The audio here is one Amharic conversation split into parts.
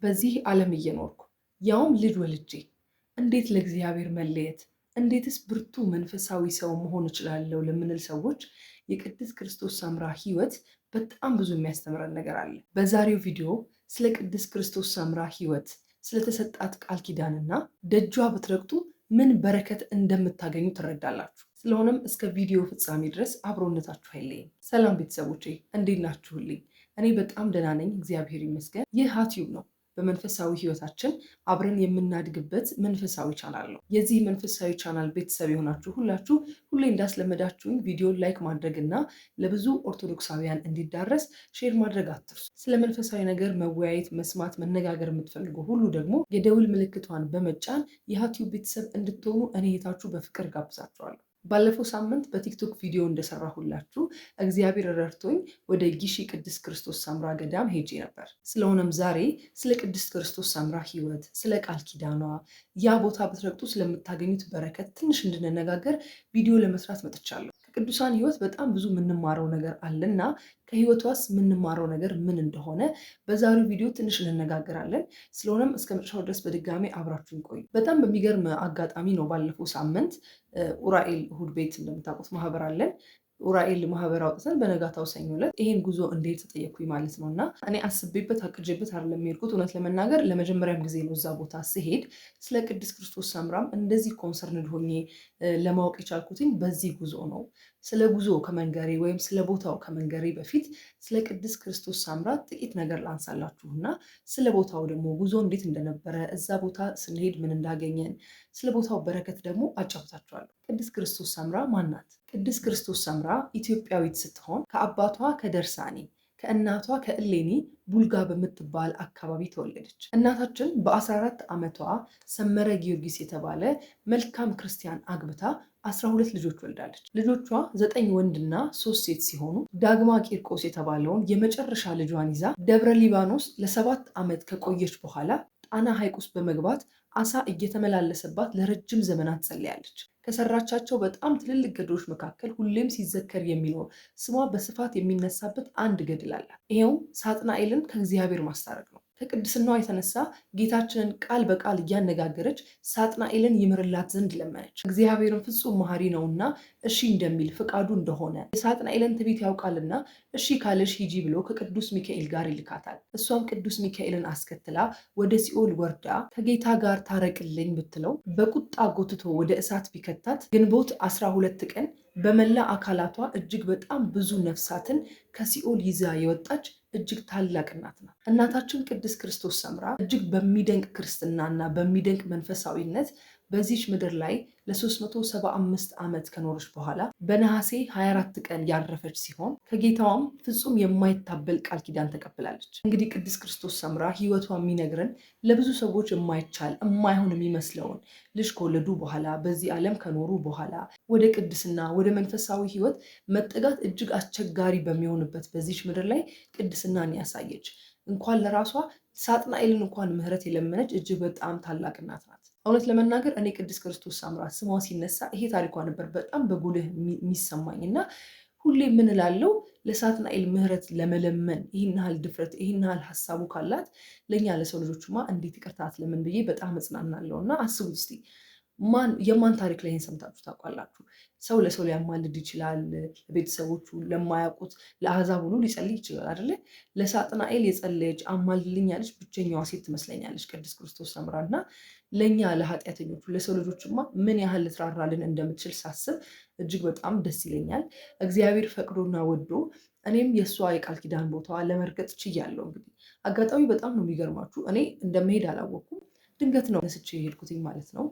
በዚህ ዓለም እየኖርኩ ያውም ልጅ ወልጄ እንዴት ለእግዚአብሔር መለየት እንዴትስ ብርቱ መንፈሳዊ ሰው መሆን እችላለሁ ለምንል ሰዎች የቅድስት ክርስቶስ ሰምራ ህይወት በጣም ብዙ የሚያስተምረን ነገር አለ። በዛሬው ቪዲዮ ስለ ቅድስት ክርስቶስ ሰምራ ህይወት፣ ስለተሰጣት ቃል ኪዳንና ደጇ ብትረግጡ ምን በረከት እንደምታገኙ ትረዳላችሁ። ስለሆነም እስከ ቪዲዮ ፍጻሜ ድረስ አብሮነታችሁ አይለይም። ሰላም ቤተሰቦቼ፣ እንዴት ናችሁልኝ? እኔ በጣም ደህና ነኝ፣ እግዚአብሔር ይመስገን። ይህ ሀቲዩብ ነው። በመንፈሳዊ ህይወታችን አብረን የምናድግበት መንፈሳዊ ቻናል ነው። የዚህ መንፈሳዊ ቻናል ቤተሰብ የሆናችሁ ሁላችሁ ሁሌ እንዳስለመዳችሁኝ ቪዲዮ ላይክ ማድረግ እና ለብዙ ኦርቶዶክሳውያን እንዲዳረስ ሼር ማድረግ አትርሱ። ስለ መንፈሳዊ ነገር መወያየት፣ መስማት፣ መነጋገር የምትፈልጉ ሁሉ ደግሞ የደውል ምልክቷን በመጫን የሀቲዩብ ቤተሰብ እንድትሆኑ እኔ እህታችሁ በፍቅር ጋብዛችኋለሁ። ባለፈው ሳምንት በቲክቶክ ቪዲዮ እንደሰራሁላችሁ እግዚአብሔር ረድቶኝ ወደ ጊሺ ቅድስት ክርስቶስ ሰምራ ገዳም ሄጄ ነበር። ስለሆነም ዛሬ ስለ ቅድስት ክርስቶስ ሰምራ ህይወት፣ ስለ ቃል ኪዳኗ፣ ያ ቦታ ብትረግጡ ስለምታገኙት በረከት ትንሽ እንድንነጋገር ቪዲዮ ለመስራት መጥቻለሁ። ከቅዱሳን ህይወት በጣም ብዙ የምንማረው ነገር አለና ከህይወቷስ የምንማረው ነገር ምን እንደሆነ በዛሬው ቪዲዮ ትንሽ እንነጋገራለን። ስለሆነም እስከ መጨረሻው ድረስ በድጋሚ አብራችሁን ቆዩ። በጣም በሚገርም አጋጣሚ ነው ባለፈው ሳምንት ኡራኤል እሁድ ቤት እንደምታውቁት ማህበር አለን። ኡራኤል ማህበር አውጥተን በነጋታው ሰኞ ዕለት ይሄን ጉዞ እንዴት ተጠየቅኩኝ ማለት ነው። እና እኔ አስቤበት አቅጄበት አይደለም የሄድኩት። እውነት ለመናገር ለመጀመሪያም ጊዜ ነው እዛ ቦታ ስሄድ ስለ ቅድስት ክርስቶስ ሰምራም እንደዚህ ኮንሰርንድ ሆኜ ለማወቅ የቻልኩትኝ በዚህ ጉዞ ነው። ስለ ጉዞ ከመንገሬ ወይም ስለ ቦታው ከመንገሬ በፊት ስለ ቅድስት ክርስቶስ ሰምራ ጥቂት ነገር ላንሳላችሁና ስለ ቦታው ደግሞ ጉዞ እንዴት እንደነበረ፣ እዛ ቦታ ስንሄድ ምን እንዳገኘን፣ ስለ ቦታው በረከት ደግሞ አጫውታችኋለሁ። ቅድስት ክርስቶስ ሰምራ ማን ናት? ቅድስት ክርስቶስ ሰምራ ኢትዮጵያዊት ስትሆን ከአባቷ ከደርሳኔ ከእናቷ ከእሌኒ ቡልጋ በምትባል አካባቢ ተወለደች። እናታችን በ14 ዓመቷ ሰመረ ጊዮርጊስ የተባለ መልካም ክርስቲያን አግብታ 12 ልጆች ወልዳለች። ልጆቿ 9 ወንድና 3 ሴት ሲሆኑ ዳግማ ቂርቆስ የተባለውን የመጨረሻ ልጇን ይዛ ደብረ ሊባኖስ ለ7 ዓመት ከቆየች በኋላ ጣና ሐይቅ ውስጥ በመግባት አሳ እየተመላለሰባት ለረጅም ዘመናት ጸልያለች። ከሰራቻቸው በጣም ትልልቅ ገድሎች መካከል ሁሌም ሲዘከር የሚኖር ስሟ በስፋት የሚነሳበት አንድ ገድል አላት። ይኸውም ሳጥናኤልን ከእግዚአብሔር ማስታረቅ ነው። ከቅድስናዋ የተነሳ ጌታችንን ቃል በቃል እያነጋገረች ሳጥናኤልን ይምርላት ዘንድ ለመነች። እግዚአብሔርን ፍጹም መሐሪ ነውና እሺ እንደሚል ፍቃዱ እንደሆነ የሳጥናኤልን ትዕቢት ያውቃልና እሺ ካለሽ ሂጂ ብሎ ከቅዱስ ሚካኤል ጋር ይልካታል። እሷም ቅዱስ ሚካኤልን አስከትላ ወደ ሲኦል ወርዳ ከጌታ ጋር ታረቅልኝ ብትለው በቁጣ ጎትቶ ወደ እሳት ቢከታት ግንቦት 12 ቀን በመላ አካላቷ እጅግ በጣም ብዙ ነፍሳትን ከሲኦል ይዛ የወጣች እጅግ ታላቅ እናት ናት። እናታችን ቅድስት ክርስቶስ ሰምራ እጅግ በሚደንቅ ክርስትናና በሚደንቅ መንፈሳዊነት በዚች ምድር ላይ ለ375 ዓመት ከኖረች በኋላ በነሐሴ 24 ቀን ያረፈች ሲሆን ከጌታዋም ፍጹም የማይታበል ቃል ኪዳን ተቀብላለች። እንግዲህ ቅድስት ክርስቶስ ሰምራ ህይወቷ የሚነግረን ለብዙ ሰዎች የማይቻል የማይሆን የሚመስለውን ልጅ ከወለዱ በኋላ በዚህ ዓለም ከኖሩ በኋላ ወደ ቅድስና ወደ መንፈሳዊ ህይወት መጠጋት እጅግ አስቸጋሪ በሚሆንበት በዚች ምድር ላይ ቅድስናን ያሳየች እንኳን ለራሷ ሳጥናኤልን እንኳን ምህረት የለመነች እጅግ በጣም ታላቅ እናት ናት። እውነት ለመናገር እኔ ቅድስት ክርስቶስ ሰምራ ስሟ ሲነሳ ይሄ ታሪኳ ነበር በጣም በጉልህ የሚሰማኝ እና ሁሌ ምን እላለሁ ለሳጥናኤል ምህረት ለመለመን ይህን ያህል ድፍረት ይህን ያህል ሀሳቡ ካላት ለእኛ ለሰው ልጆችማ እንዴት ይቅርታ አትለምን ብዬ በጣም እጽናናለሁ። እና አስቡት እስቲ የማን ታሪክ ላይ ይህን ሰምታችሁ ታውቃላችሁ? ሰው ለሰው ሊያማልድ ይችላል። ለቤተሰቦቹ፣ ለማያውቁት፣ ለአሕዛብ ሁሉ ሊጸልይ ይችላል አይደለ? ለሳጥናኤል የጸለየች አማልልኝ ያለች ብቸኛዋ ሴት ትመስለኛለች ቅድስት ክርስቶስ ሰምራ። እና ለእኛ ለኃጢአተኞቹ ለሰው ልጆችማ ምን ያህል ልትራራልን እንደምትችል ሳስብ እጅግ በጣም ደስ ይለኛል። እግዚአብሔር ፈቅዶና ወዶ እኔም የእሷ የቃል ኪዳን ቦታዋ ለመርገጥ ችያለሁ። እንግዲህ አጋጣሚ በጣም ነው የሚገርማችሁ። እኔ እንደመሄድ አላወቅኩም። ድንገት ነው ነስቼ የሄድኩትኝ ማለት ነው።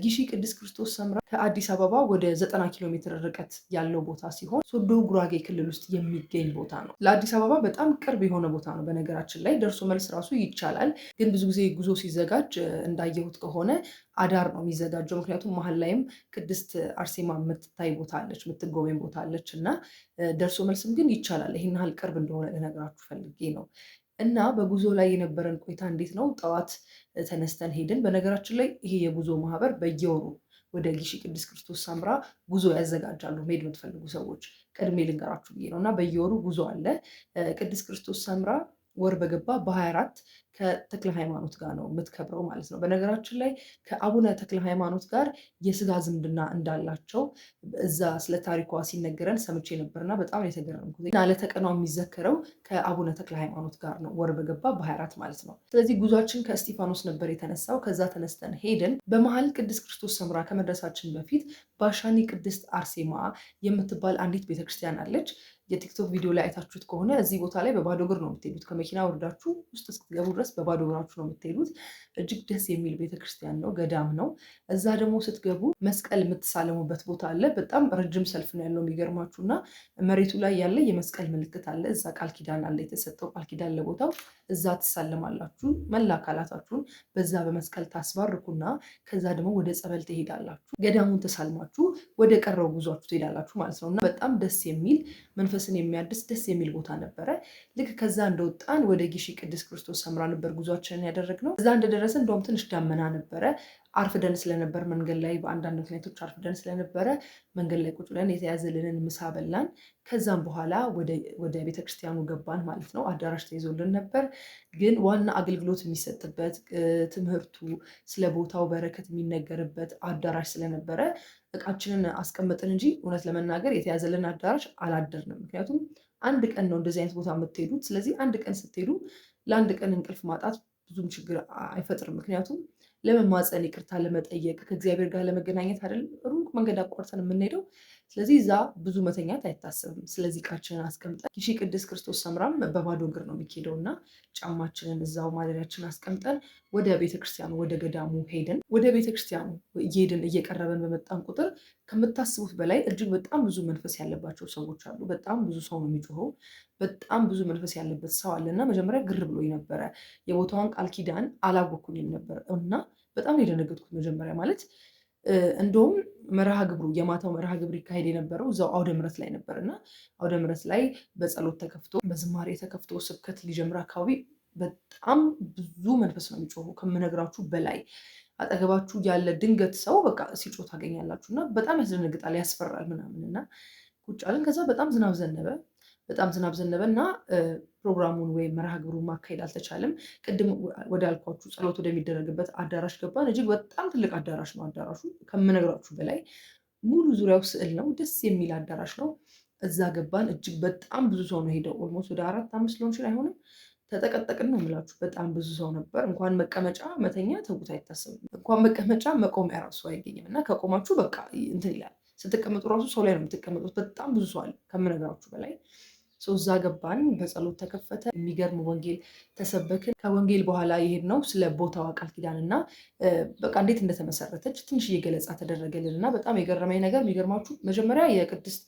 ጊሺ ቅድስት ክርስቶስ ሰምራ ከአዲስ አበባ ወደ 90 ኪሎ ሜትር ርቀት ያለው ቦታ ሲሆን ሶዶ ጉራጌ ክልል ውስጥ የሚገኝ ቦታ ነው። ለአዲስ አበባ በጣም ቅርብ የሆነ ቦታ ነው። በነገራችን ላይ ደርሶ መልስ ራሱ ይቻላል። ግን ብዙ ጊዜ ጉዞ ሲዘጋጅ እንዳየሁት ከሆነ አዳር ነው የሚዘጋጀው። ምክንያቱም መሀል ላይም ቅድስት አርሴማ የምትታይ ቦታ አለች፣ የምትጎበኝ ቦታ አለች እና ደርሶ መልስም ግን ይቻላል። ይህን ያህል ቅርብ እንደሆነ ልነግራችሁ ፈልጌ ነው። እና በጉዞ ላይ የነበረን ቆይታ እንዴት ነው? ጠዋት ተነስተን ሄድን። በነገራችን ላይ ይሄ የጉዞ ማህበር በየወሩ ወደ ጊሺ ቅድስት ክርስቶስ ሰምራ ጉዞ ያዘጋጃሉ። መሄድ የምትፈልጉ ሰዎች ቀድሜ ልንገራችሁ ብዬ ነው። እና በየወሩ ጉዞ አለ። ቅድስት ክርስቶስ ሰምራ ወር በገባ በ24 ከተክለ ሃይማኖት ጋር ነው የምትከብረው ማለት ነው። በነገራችን ላይ ከአቡነ ተክለ ሃይማኖት ጋር የስጋ ዝምድና እንዳላቸው እዛ ስለ ታሪኳ ሲነገረን ሰምቼ ነበርና በጣም የተገረምኩት። ለተቀኗ የሚዘከረው ከአቡነ ተክለ ሃይማኖት ጋር ነው ወር በገባ በ24 ማለት ነው። ስለዚህ ጉዟችን ከእስጢፋኖስ ነበር የተነሳው። ከዛ ተነስተን ሄድን። በመሀል ቅድስት ክርስቶስ ሰምራ ከመድረሳችን በፊት ባሻኒ ቅድስት አርሴማ የምትባል አንዲት ቤተክርስቲያን አለች። የቲክቶክ ቪዲዮ ላይ አይታችሁት ከሆነ እዚህ ቦታ ላይ በባዶ እግር ነው የምትሄዱት። ከመኪና ወርዳችሁ ውስጥ እስክትገቡ ድረስ በባዶ እግራችሁ ነው የምትሄዱት። እጅግ ደስ የሚል ቤተክርስቲያን ነው፣ ገዳም ነው። እዛ ደግሞ ስትገቡ መስቀል የምትሳለሙበት ቦታ አለ። በጣም ረጅም ሰልፍ ነው ያለው የሚገርማችሁ። እና መሬቱ ላይ ያለ የመስቀል ምልክት አለ። እዛ ቃል ኪዳን አለ፣ የተሰጠው ቃል ኪዳን ለቦታው። እዛ ትሳለማላችሁ። መላ አካላታችሁን በዛ በመስቀል ታስባርኩና ከዛ ደግሞ ወደ ጸበል ትሄዳላችሁ። ገዳሙን ተሳልማችሁ ወደ ቀረው ጉዟችሁ ትሄዳላችሁ ማለት ነው። እና በጣም ደስ የሚል መንፈስን የሚያድስ ደስ የሚል ቦታ ነበረ። ልክ ከዛ እንደወጣን ወደ ጊሺ ቅድስት ክርስቶስ ሰምራ ነበር ጉዟችንን ያደረግነው። እዛ እንደደረሰ እንደውም ትንሽ ዳመና ነበረ። አርፍደን ስለነበር መንገድ ላይ በአንዳንድ ምክንያቶች አርፍደን ስለነበረ መንገድ ላይ ቁጭ ብለን የተያዘልንን ምሳ በላን። ከዛም በኋላ ወደ ቤተክርስቲያኑ ገባን ማለት ነው። አዳራሽ ተይዞልን ነበር። ግን ዋና አገልግሎት የሚሰጥበት ትምህርቱ ስለ ቦታው በረከት የሚነገርበት አዳራሽ ስለነበረ እቃችንን አስቀመጥን እንጂ እውነት ለመናገር የተያዘልን አዳራሽ አላደርንም። ምክንያቱም አንድ ቀን ነው እንደዚህ አይነት ቦታ የምትሄዱት። ስለዚህ አንድ ቀን ስትሄዱ ለአንድ ቀን እንቅልፍ ማጣት ብዙም ችግር አይፈጥርም። ምክንያቱም ለመማፀን ይቅርታ ለመጠየቅ ከእግዚአብሔር ጋር ለመገናኘት አይደለም ሩቅ መንገድ አቋርጠን የምንሄደው። ስለዚህ እዛ ብዙ መተኛት አይታሰብም። ስለዚህ እቃችንን አስቀምጠን ጊሺ ቅድስት ክርስቶስ ሰምራም በባዶ እግር ነው የሚሄደው እና ጫማችንን እዛው ማደሪያችን አስቀምጠን ወደ ቤተክርስቲያኑ ወደ ገዳሙ ሄድን። ወደ ቤተክርስቲያኑ እየሄድን እየቀረበን በመጣን ቁጥር ከምታስቡት በላይ እጅግ በጣም ብዙ መንፈስ ያለባቸው ሰዎች አሉ። በጣም ብዙ ሰው ነው የሚጮኸው። በጣም ብዙ መንፈስ ያለበት ሰው አለና መጀመሪያ ግር ብሎኝ ነበረ። የቦታዋን ቃል ኪዳን አላወኩኝም ነበር እና በጣም የደነገጥኩት መጀመሪያ ማለት እንደውም መርሃ ግብሩ የማታው መርሃ ግብር ይካሄድ የነበረው እዛው አውደ ምሕረት ላይ ነበር እና አውደ ምሕረት ላይ በጸሎት ተከፍቶ በዝማሬ ተከፍቶ ስብከት ሊጀምር አካባቢ በጣም ብዙ መንፈስ ነው የሚጮሁ ከምነግራችሁ በላይ። አጠገባችሁ ያለ ድንገት ሰው በቃ ሲጮህ ታገኛላችሁ እና በጣም ያስደነግጣል፣ ያስፈራል ምናምን እና ቁጭ አልን። ከዛ በጣም ዝናብ ዘነበ እና ፕሮግራሙን ወይም መርሃ ግብሩን ማካሄድ አልተቻለም። ቅድም ወደ አልኳችሁ ጸሎት ወደሚደረግበት አዳራሽ ገባን። እጅግ በጣም ትልቅ አዳራሽ ነው። አዳራሹ ከምነግራችሁ በላይ ሙሉ ዙሪያው ስዕል ነው። ደስ የሚል አዳራሽ ነው። እዛ ገባን። እጅግ በጣም ብዙ ሰው ነው ሄደው። ኦልሞስት ወደ 4-5 ሊሆን ይችላል አይሆንም። ተጠቀጠቅን ነው የምላችሁ። በጣም ብዙ ሰው ነበር። እንኳን መቀመጫ መተኛ ተውት አይታሰብም። እንኳን መቀመጫ መቆሚያ ራሱ አይገኝም እና ከቆማችሁ በቃ እንትን ይላል። ስትቀመጡ ራሱ ሰው ላይ ነው የምትቀመጡት። በጣም ብዙ ሰው አለ ከምነግራችሁ በላይ። እዛ ገባን። በጸሎት ተከፈተ። የሚገርም ወንጌል ተሰበክን። ከወንጌል በኋላ የሄድነው ስለ ቦታዋ ቃል ኪዳን እና በቃ እንዴት እንደተመሰረተች ትንሽዬ ገለጻ ተደረገልን እና በጣም የገረመኝ ነገር የሚገርማችሁ መጀመሪያ የቅድስት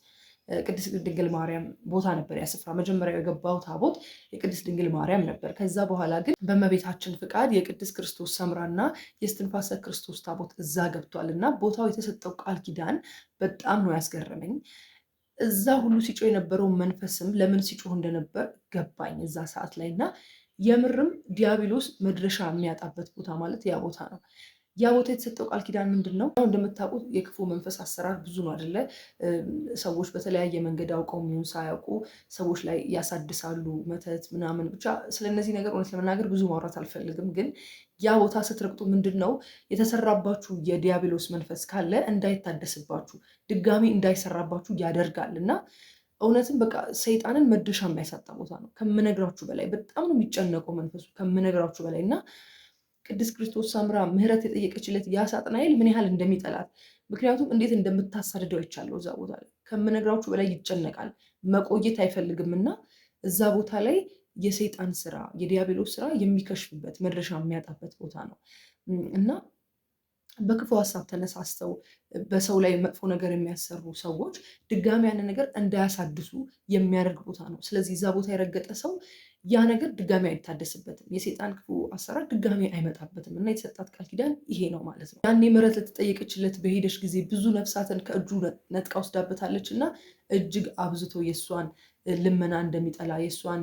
ድንግል ማርያም ቦታ ነበር። ያ ስፍራ መጀመሪያው የገባው ታቦት የቅድስት ድንግል ማርያም ነበር። ከዛ በኋላ ግን በእመቤታችን ፍቃድ የቅድስት ክርስቶስ ሰምራና የእስትንፋሰ ክርስቶስ ታቦት እዛ ገብቷል እና ቦታው የተሰጠው ቃል ኪዳን በጣም ነው ያስገረመኝ። እዛ ሁሉ ሲጮህ የነበረው መንፈስም ለምን ሲጮህ እንደነበር ገባኝ እዛ ሰዓት ላይ እና የምርም ዲያብሎስ መድረሻ የሚያጣበት ቦታ ማለት ያ ቦታ ነው። ያ ቦታ የተሰጠው ቃል ኪዳን ምንድን ነው? እንደምታውቁት የክፉ መንፈስ አሰራር ብዙ ነው አይደለ? ሰዎች በተለያየ መንገድ አውቀው የሚሆን ሳያውቁ ሰዎች ላይ ያሳድሳሉ፣ መተት ምናምን። ብቻ ስለነዚህ ነገር እውነት ለመናገር ብዙ ማውራት አልፈልግም። ግን ያ ቦታ ስትረግጡ ምንድን ነው የተሰራባችሁ የዲያብሎስ መንፈስ ካለ እንዳይታደስባችሁ፣ ድጋሚ እንዳይሰራባችሁ ያደርጋል እና እውነትም በቃ ሰይጣንን መድረሻ የሚያሳጣ ቦታ ነው ከምነግራችሁ በላይ። በጣም ነው የሚጨነቀው መንፈሱ ከምነግራችሁ በላይ እና ቅድስት ክርስቶስ ሰምራ ምሕረት የጠየቀችለት ያ ሳጥናኤል ምን ያህል እንደሚጠላት ምክንያቱም እንዴት እንደምታሳድደው ይቻለው እዛ ቦታ ላይ ከምነግራችሁ በላይ ይጨነቃል። መቆየት አይፈልግም እና እዛ ቦታ ላይ የሰይጣን ስራ የዲያብሎስ ስራ የሚከሽፍበት መድረሻ የሚያጣበት ቦታ ነው እና በክፉ ሀሳብ ተነሳስተው በሰው ላይ መጥፎ ነገር የሚያሰሩ ሰዎች ድጋሚ ያንን ነገር እንዳያሳድሱ የሚያደርግ ቦታ ነው። ስለዚህ እዛ ቦታ የረገጠ ሰው ያ ነገር ድጋሚ አይታደስበትም። የሰይጣን ክፉ አሰራር ድጋሚ አይመጣበትም እና የተሰጣት ቃል ኪዳን ይሄ ነው ማለት ነው። ያኔ ምሕረት ለተጠየቀችለት በሄደች ጊዜ ብዙ ነፍሳትን ከእጁ ነጥቃ ወስዳበታለች እና እጅግ አብዝቶ የእሷን ልመና እንደሚጠላ የእሷን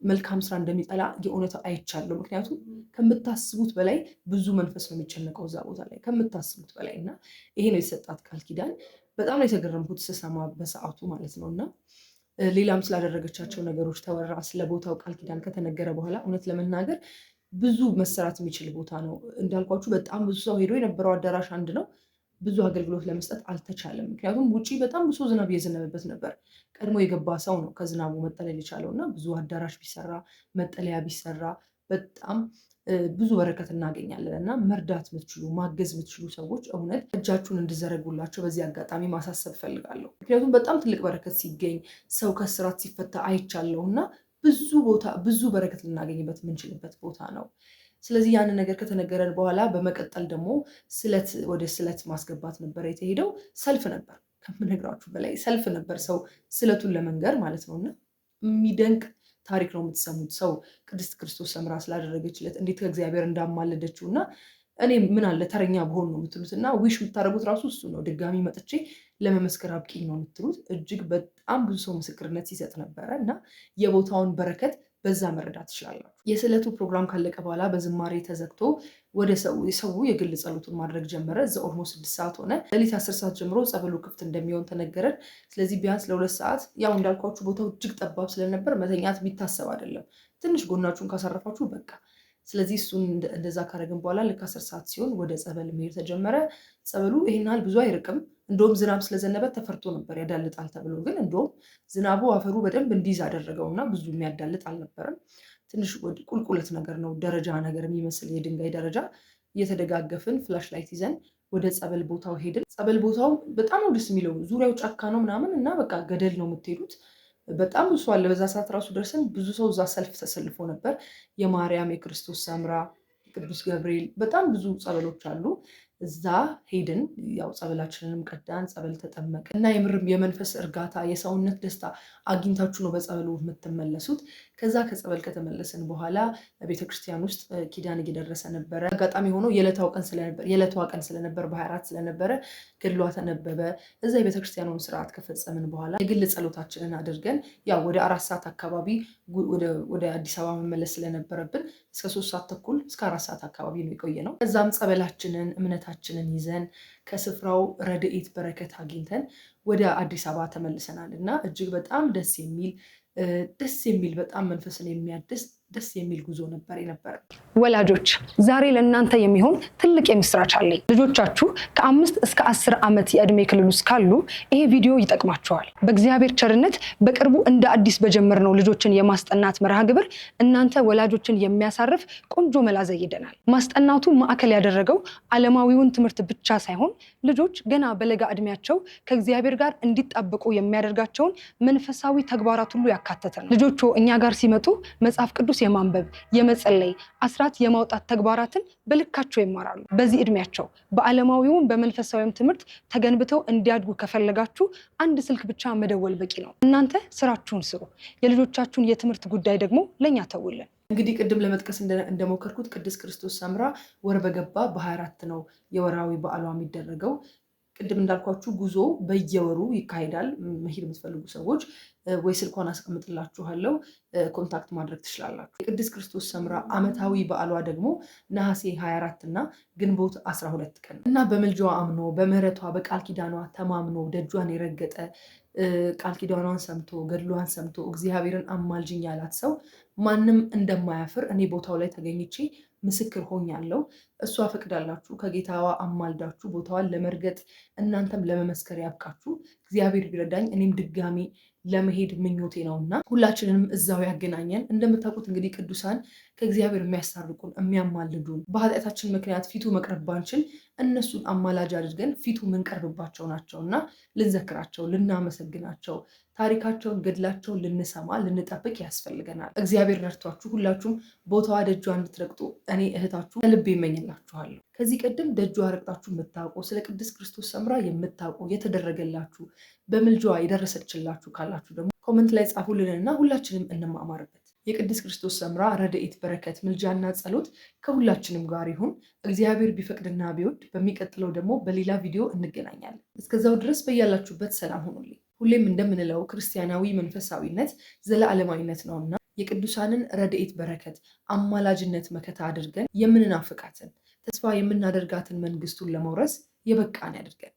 መልካም ስራ እንደሚጠላ የእውነት አይቻለሁ። ምክንያቱም ከምታስቡት በላይ ብዙ መንፈስ ነው የሚጨነቀው እዛ ቦታ ላይ ከምታስቡት በላይ እና ይሄ ነው የተሰጣት ቃል ኪዳን። በጣም ነው የተገረምኩት ስሰማ በሰዓቱ ማለት ነው እና ሌላም ስላደረገቻቸው ነገሮች ተወራ። ስለ ቦታው ቃል ኪዳን ከተነገረ በኋላ እውነት ለመናገር ብዙ መሰራት የሚችል ቦታ ነው። እንዳልኳችሁ በጣም ብዙ ሰው ሄዶ የነበረው አዳራሽ አንድ ነው። ብዙ አገልግሎት ለመስጠት አልተቻለም። ምክንያቱም ውጪ በጣም ብዙ ዝናብ እየዘነበበት ነበር። ቀድሞ የገባ ሰው ነው ከዝናቡ መጠለል የቻለው እና ብዙ አዳራሽ ቢሰራ መጠለያ ቢሰራ በጣም ብዙ በረከት እናገኛለን እና መርዳት የምትችሉ ማገዝ የምትችሉ ሰዎች እውነት እጃችሁን እንድዘረጉላቸው በዚህ አጋጣሚ ማሳሰብ ፈልጋለሁ። ምክንያቱም በጣም ትልቅ በረከት ሲገኝ ሰው ከስራት ሲፈታ አይቻለሁ እና ብዙ በረከት ልናገኝበት የምንችልበት ቦታ ነው። ስለዚህ ያንን ነገር ከተነገረን በኋላ በመቀጠል ደግሞ ወደ ስለት ማስገባት ነበር የተሄደው። ሰልፍ ነበር፣ ከምነግራችሁ በላይ ሰልፍ ነበር። ሰው ስለቱን ለመንገር ማለት ነው እና የሚደንቅ ታሪክ ነው የምትሰሙት። ሰው ቅድስት ክርስቶስ ሰምራ ስላደረገችለት እንዴት ከእግዚአብሔር እንዳማለደችው እና እኔ ምን አለ ተረኛ በሆን ነው የምትሉት እና ዊሽ የምታደርጉት ራሱ እሱ ነው። ድጋሚ መጥቼ ለመመስከር አብቂኝ ነው የምትሉት። እጅግ በጣም ብዙ ሰው ምስክርነት ሲሰጥ ነበረ እና የቦታውን በረከት በዛ መረዳት ትችላላችሁ። የስዕለቱ ፕሮግራም ካለቀ በኋላ በዝማሬ ተዘግቶ ወደ ሰው የግል ጸሎቱን ማድረግ ጀመረ። እዛ ኦልሞስት 6 ሰዓት ሆነ። ሌሊት 10 ሰዓት ጀምሮ ጸበሉ ክፍት እንደሚሆን ተነገረን። ስለዚህ ቢያንስ ለ2 ሰዓት ያው እንዳልኳችሁ ቦታው እጅግ ጠባብ ስለነበር መተኛት የሚታሰብ አይደለም። ትንሽ ጎናችሁን ካሳረፋችሁ በቃ። ስለዚህ እሱን እንደዛ ካረግን በኋላ ልክ 10 ሰዓት ሲሆን ወደ ጸበል መሄድ ተጀመረ። ጸበሉ ይሄን ያህል ብዙ አይርቅም። እንደውም ዝናብ ስለዘነበ ተፈርቶ ነበር ያዳልጣል ተብሎ፣ ግን እንደውም ዝናቡ አፈሩ በደንብ እንዲይዝ አደረገውና ብዙ የሚያዳልጥ አልነበረም። ትንሽ ቁልቁለት ነገር ነው፣ ደረጃ ነገር የሚመስል የድንጋይ ደረጃ። እየተደጋገፍን ፍላሽ ላይት ይዘን ወደ ጸበል ቦታው ሄድን። ጸበል ቦታው በጣም ነው ደስ የሚለው። ዙሪያው ጫካ ነው ምናምን እና በቃ ገደል ነው የምትሄዱት። በጣም ብዙ አለ። በዛ ሰዓት ራሱ ደርሰን ብዙ ሰው እዛ ሰልፍ ተሰልፎ ነበር። የማርያም፣ የክርስቶስ ሰምራ፣ ቅዱስ ገብርኤል በጣም ብዙ ጸበሎች አሉ። እዛ ሄድን። ያው ጸበላችንንም ቀዳን፣ ጸበል ተጠመቅን እና የምርም የመንፈስ እርጋታ የሰውነት ደስታ አግኝታችሁ ነው በጸበሉ የምትመለሱት። ከዛ ከጸበል ከተመለስን በኋላ ቤተክርስቲያን ውስጥ ኪዳን እየደረሰ ነበረ። አጋጣሚ ሆኖ የዕለቷ ቀን ስለነበር በ24 ስለነበረ ገድሏ ተነበበ። እዛ የቤተክርስቲያኑን ስርዓት ከፈጸምን በኋላ የግል ጸሎታችንን አድርገን ያው ወደ 4 ሰዓት አካባቢ ወደ አዲስ አበባ መመለስ ስለነበረብን እስከ 3 ሰዓት ተኩል እስከ 4 ሰዓት አካባቢ ነው የቆየ ነው። ከዛም ጸበላችንን እምነታችንን ይዘን ከስፍራው ረድኤት በረከት አግኝተን ወደ አዲስ አበባ ተመልሰናል እና እጅግ በጣም ደስ የሚል በጣም መንፈስን የሚያድስ ደስ የሚል ጉዞ ነበር የነበረ። ወላጆች ዛሬ ለእናንተ የሚሆን ትልቅ የምስራች አለኝ። ልጆቻችሁ ከ5 እስከ 10 ዓመት የዕድሜ ክልል ውስጥ ካሉ ይሄ ቪዲዮ ይጠቅማቸዋል። በእግዚአብሔር ቸርነት በቅርቡ እንደ አዲስ በጀመርነው ልጆችን የማስጠናት መርሃ ግብር እናንተ ወላጆችን የሚያሳርፍ ቆንጆ መላ ዘይደናል። ማስጠናቱ ማዕከል ያደረገው ዓለማዊውን ትምህርት ብቻ ሳይሆን ልጆች ገና በለጋ ዕድሜያቸው ከእግዚአብሔር ጋር እንዲጣበቁ የሚያደርጋቸውን መንፈሳዊ ተግባራት ሁሉ ያካተተ ነው። ልጆቹ እኛ ጋር ሲመጡ መጽሐፍ ቅዱስ የማንበብ፣ የመጸለይ፣ አስራት የማውጣት ተግባራትን በልካቸው ይማራሉ። በዚህ ዕድሜያቸው በዓለማዊውም በመንፈሳዊም ትምህርት ተገንብተው እንዲያድጉ ከፈለጋችሁ አንድ ስልክ ብቻ መደወል በቂ ነው። እናንተ ስራችሁን ስሩ፣ የልጆቻችሁን የትምህርት ጉዳይ ደግሞ ለኛ ተውልን። እንግዲህ ቅድም ለመጥቀስ እንደሞከርኩት ቅድስት ክርስቶስ ሰምራ ወር በገባ በ24 ነው የወራዊ በዓሏ የሚደረገው። ቅድም እንዳልኳችሁ ጉዞ በየወሩ ይካሄዳል። መሄድ የምትፈልጉ ሰዎች ወይ ስልኳን አስቀምጥላችኋለሁ፣ ኮንታክት ማድረግ ትችላላችሁ። የቅድስት ክርስቶስ ሰምራ ዓመታዊ በዓሏ ደግሞ ነሐሴ 24 እና ግንቦት 12 ቀን እና በምልጃዋ አምኖ በምህረቷ በቃል ኪዳኗ ተማምኖ ደጇን የረገጠ ቃል ኪዳኗን ሰምቶ ገድሏን ሰምቶ እግዚአብሔርን አማልጅኝ ያላት ሰው ማንም እንደማያፍር እኔ ቦታው ላይ ተገኝቼ ምስክር ሆኛለሁ። እሷ ፈቅዳላችሁ ከጌታዋ አማልዳችሁ ቦታዋን ለመርገጥ እናንተም ለመመስከር ያብቃችሁ። እግዚአብሔር ቢረዳኝ እኔም ድጋሚ ለመሄድ ምኞቴ ነውና ሁላችንንም እዛው ያገናኘን። እንደምታውቁት እንግዲህ ቅዱሳን ከእግዚአብሔር የሚያስታርቁን የሚያማልዱን፣ በኃጢአታችን ምክንያት ፊቱ መቅረብ ባንችል እነሱን አማላጅ አድርገን ፊቱ ምንቀርብባቸው ናቸውና ልንዘክራቸው፣ ልናመሰግናቸው፣ ታሪካቸውን ገድላቸውን ልንሰማ ልንጠብቅ ያስፈልገናል። እግዚአብሔር ረድቷችሁ ሁላችሁም ቦታዋ ደጇ እንድትረግጡ እኔ እህታችሁ ከልቤ እመኝላችኋለሁ። ከዚህ ቀደም ደጇ ረግጣችሁ የምታውቁ ስለ ቅድስት ክርስቶስ ሰምራ የምታውቁ የተደረገላችሁ በምልጃዋ የደረሰችላችሁ ካላችሁ ደግሞ ኮመንት ላይ ጻፉልንና ሁላችንም እንማማርበት። የቅድስት ክርስቶስ ሰምራ ረድኤት በረከት ምልጃና ጸሎት ከሁላችንም ጋር ይሁን። እግዚአብሔር ቢፈቅድና ቢወድ በሚቀጥለው ደግሞ በሌላ ቪዲዮ እንገናኛለን። እስከዛው ድረስ በያላችሁበት ሰላም ሁኑልኝ። ሁሌም እንደምንለው ክርስቲያናዊ መንፈሳዊነት ዘለዓለማዊነት ነውና የቅዱሳንን ረድኤት በረከት አማላጅነት መከታ አድርገን የምንናፍቃትን ተስፋ የምናደርጋትን መንግስቱን ለመውረስ የበቃን ያድርገን።